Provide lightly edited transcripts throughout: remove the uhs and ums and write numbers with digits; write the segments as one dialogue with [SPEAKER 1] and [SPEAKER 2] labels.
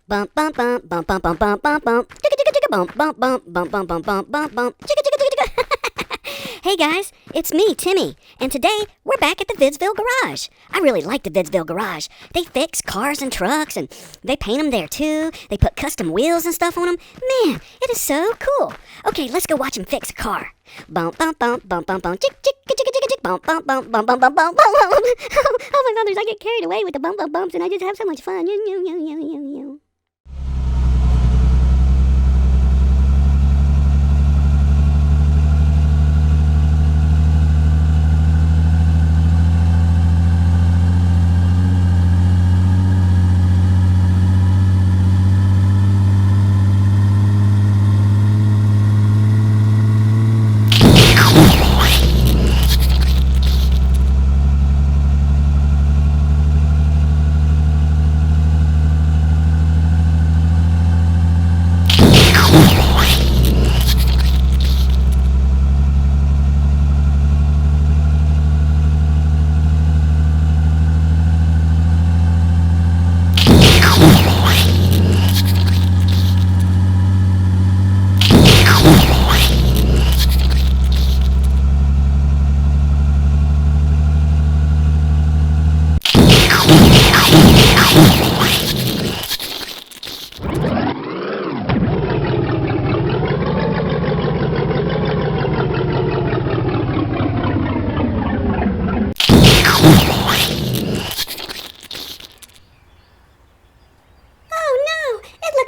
[SPEAKER 1] Bump bump bump bump bump bump bump bump bump. Chicka chicka chicka bump bump bump bump bump bump bump bump bump. Chicka chicka chicka chicka. Hey guys, it's me, Timmy, and today we're back at the Vidsville garage. I really like the Vidsville garage. They fix cars and trucks, and they paint them there too. They put custom wheels and stuff on them. Man, it is so cool. Okay, let's go watch them fix a car. Bump bump bump bump bump bump. Chick chick chicka chicka chicka bump bump bump bump bump bump bump bump. Oh my brothers, I get carried away with the bump bump bumps, and I just have so much fun.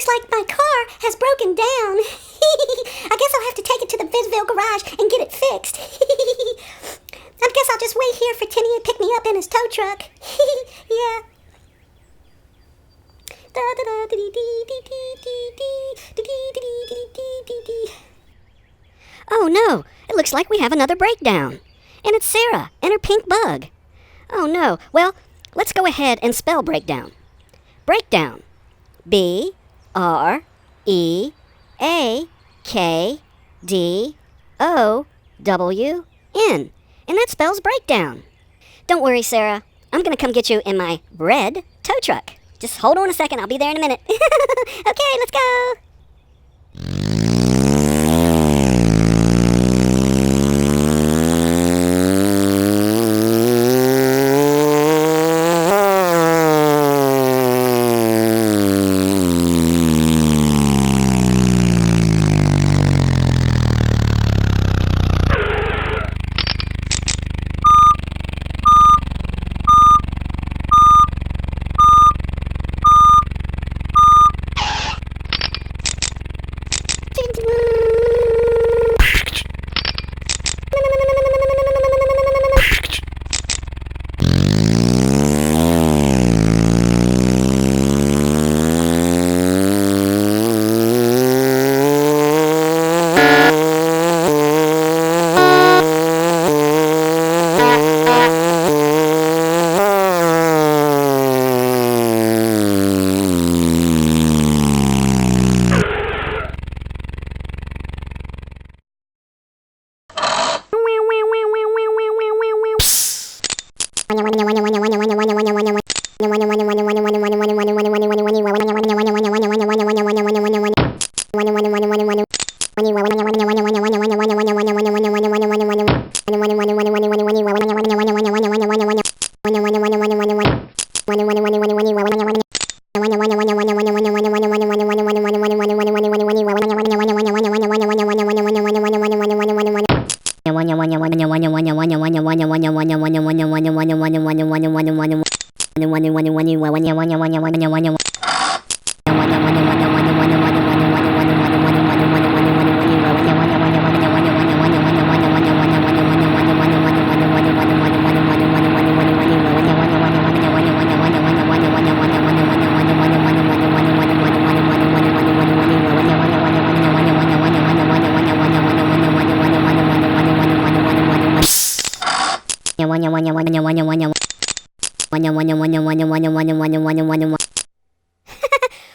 [SPEAKER 1] Like my car has broken down. I guess I'll have to take it to the Vidsville garage and get it fixed. I guess I'll just wait here for Timmy to pick me up in his tow truck. Yeah. Oh no, it looks like we have another breakdown. And it's Sarah and her pink bug. Oh no, well, let's go ahead and spell breakdown. Breakdown. BREAKDOWN. And that spells breakdown. Don't worry, Sarah. I'm going to come get you in my red tow truck. Just hold on a second. I'll be there in a minute. Okay, let's go.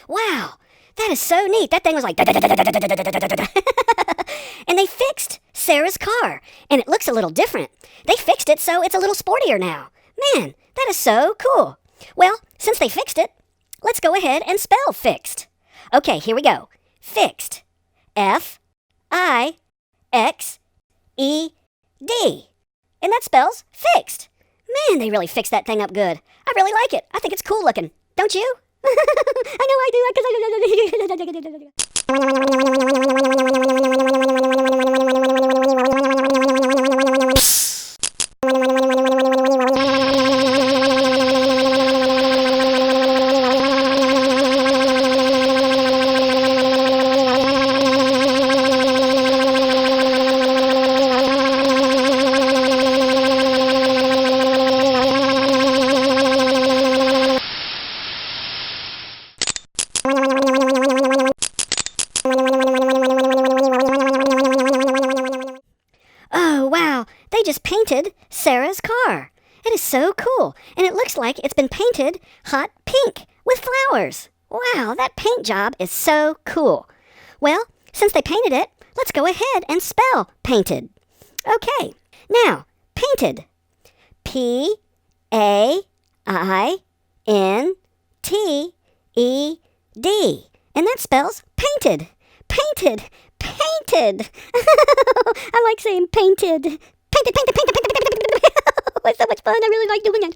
[SPEAKER 1] Wow, that is so neat. That thing was like and they fixed Sarah's car, and it looks a little different. They fixed it so it's a little sportier now. Man, that is so cool. Well, since they fixed it, let's go ahead and spell fixed. Okay, here we go. Fixed. F-I-X-E-D. And that spells fixed. Man, they really fixed that thing up good. I really like it. I think it's cool looking. Don't you? I know I do. Oh, wow, they just painted Sarah's car. It is so cool, and it looks like it's been painted hot pink with flowers. Wow, that paint job is so cool. Well, since they painted it, let's go ahead and spell painted. Okay, now, painted. P-A-I-N-T-E-D. And that spells painted. Painted. Painted. I like saying painted. Painted, painted, painted, painted, painted, painted. It's so much fun. I really like doing it.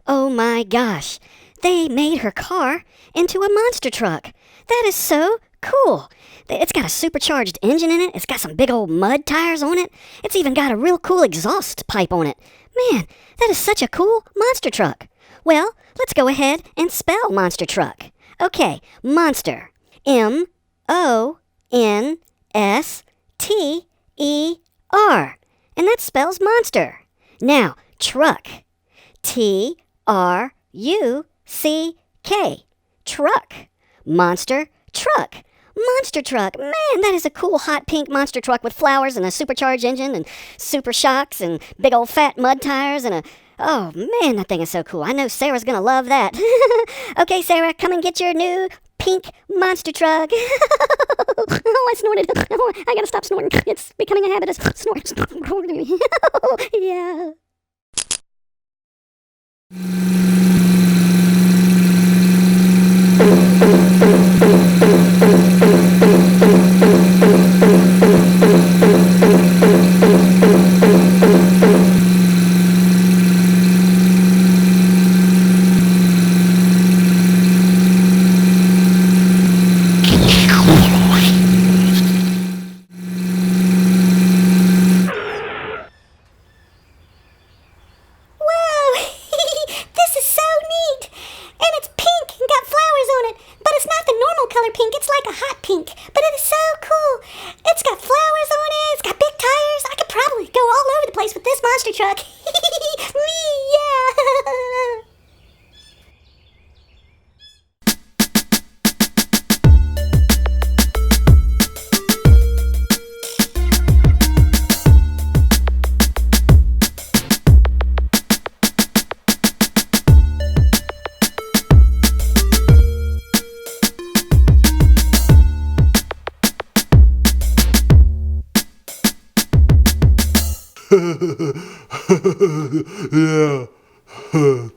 [SPEAKER 1] Oh my gosh, they made her car into a monster truck. That is so cool. It's got a supercharged engine in it. It's got some big old mud tires on it. It's even got a real cool exhaust pipe on it. Man, that is such a cool monster truck. Well, let's go ahead and spell monster truck. Okay, monster. M-O-N-S-T-E-R. And that spells monster. Now, truck. T-R-U-C-K. Truck. Monster truck. Monster truck. Man, that is a cool hot pink monster truck with flowers and a supercharged engine and super shocks and big old fat mud tires and a... Oh, man, that thing is so cool. I know Sarah's gonna love that. Okay, Sarah, come and get your new pink monster truck. Oh, I snorted. Oh, I gotta stop snorting. It's becoming a habit of snorting. Yeah. This is so hot pink, but it is so cool. It's got flowers on it, it's got big tires. I could probably go all over the place with this monster truck. Me, yeah.
[SPEAKER 2] Yeah.